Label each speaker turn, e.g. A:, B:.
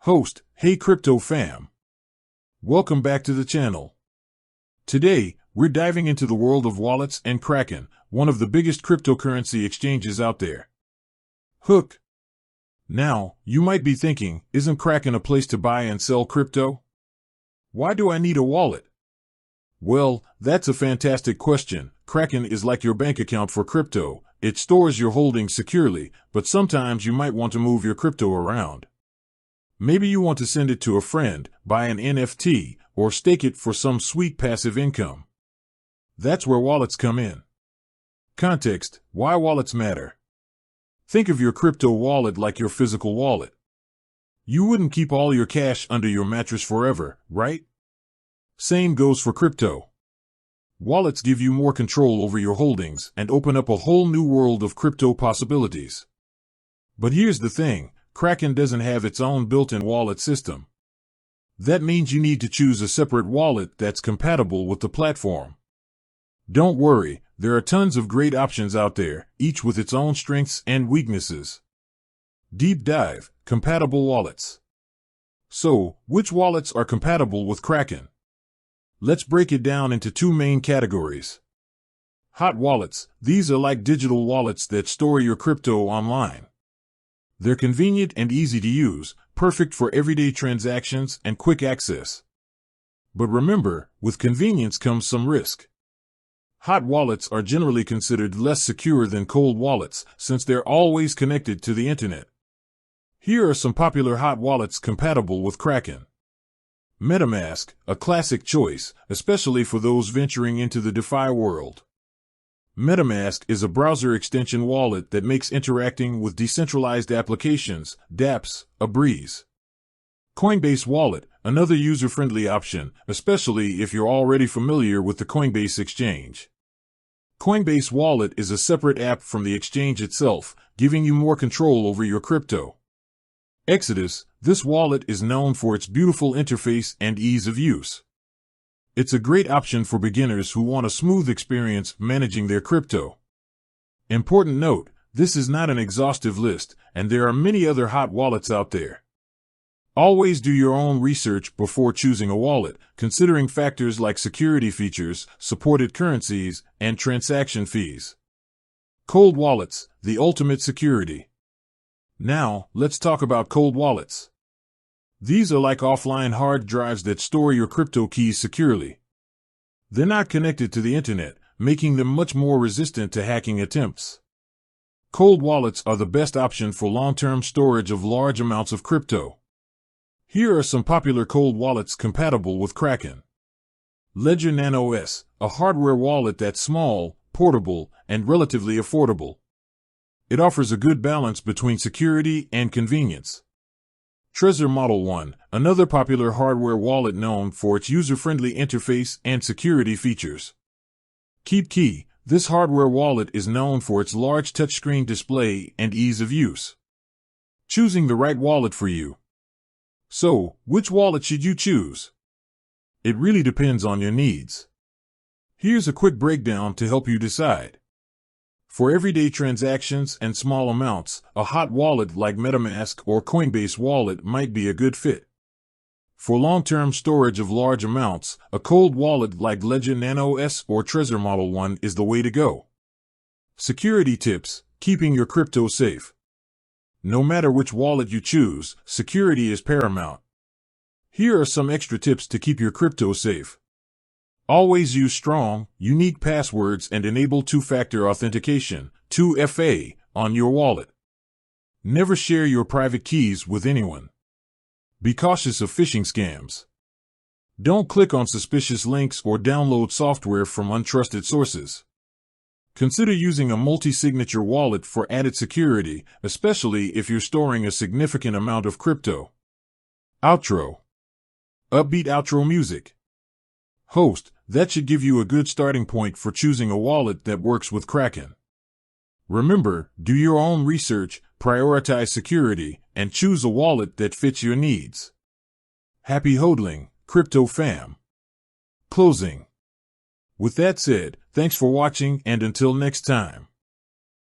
A: Host, hey crypto fam. Welcome back to the channel. Today, we're diving into the world of wallets and Kraken, one of the biggest cryptocurrency exchanges out there. Hook. Now, you might be thinking, isn't Kraken a place to buy and sell crypto? Why do I need a wallet? Well, that's a fantastic question. Kraken is like your bank account for crypto. It stores your holdings securely, but sometimes you might want to move your crypto around. Maybe you want to send it to a friend, buy an NFT, or stake it for some sweet passive income. That's where wallets come in. Context: why wallets matter. Think of your crypto wallet like your physical wallet. You wouldn't keep all your cash under your mattress forever, right? Same goes for crypto. Wallets give you more control over your holdings and open up a whole new world of crypto possibilities. But here's the thing. Kraken doesn't have its own built-in wallet system. That means you need to choose a separate wallet that's compatible with the platform. Don't worry, there are tons of great options out there, each with its own strengths and weaknesses. Deep dive: compatible wallets. So, which wallets are compatible with Kraken? Let's break it down into two main categories. Hot wallets: these are like digital wallets that store your crypto online. They're convenient and easy to use, perfect for everyday transactions and quick access. But remember, with convenience comes some risk. Hot wallets are generally considered less secure than cold wallets, since they're always connected to the internet. Here are some popular hot wallets compatible with Kraken. MetaMask, a classic choice, especially for those venturing into the DeFi world. MetaMask is a browser extension wallet that makes interacting with decentralized applications, dApps, a breeze. Coinbase Wallet, another user-friendly option, especially if you're already familiar with the Coinbase exchange. Coinbase Wallet is a separate app from the exchange itself, giving you more control over your crypto. Exodus, this wallet is known for its beautiful interface and ease of use. It's a great option for beginners who want a smooth experience managing their crypto. Important note, this is not an exhaustive list, and there are many other hot wallets out there. Always do your own research before choosing a wallet, considering factors like security features, supported currencies, and transaction fees. Cold wallets, the ultimate security. Now, let's talk about cold wallets. These are like offline hard drives that store your crypto keys securely. They're not connected to the internet, making them much more resistant to hacking attempts. Cold wallets are the best option for long-term storage of large amounts of crypto. Here are some popular cold wallets compatible with Kraken. Ledger Nano S, a hardware wallet that's small, portable, and relatively affordable. It offers a good balance between security and convenience. Trezor Model 1, another popular hardware wallet known for its user-friendly interface and security features. KeepKey, this hardware wallet is known for its large touchscreen display and ease of use. Choosing the right wallet for you. So, which wallet should you choose? It really depends on your needs. Here's a quick breakdown to help you decide. For everyday transactions and small amounts, a hot wallet like MetaMask or Coinbase Wallet might be a good fit. For long-term storage of large amounts, a cold wallet like Ledger Nano S or Trezor Model 1 is the way to go. Security tips: keeping your crypto safe. No matter which wallet you choose, security is paramount. Here are some extra tips to keep your crypto safe. Always use strong, unique passwords and enable two-factor authentication, 2FA, on your wallet. Never share your private keys with anyone. Be cautious of phishing scams. Don't click on suspicious links or download software from untrusted sources. Consider using a multi-signature wallet for added security, especially if you're storing a significant amount of crypto. Outro. Upbeat outro music. Host, that should give you a good starting point for choosing a wallet that works with Kraken. Remember, do your own research, prioritize security, and choose a wallet that fits your needs. Happy hodling, crypto fam. Closing. With that said, thanks for watching and until next time.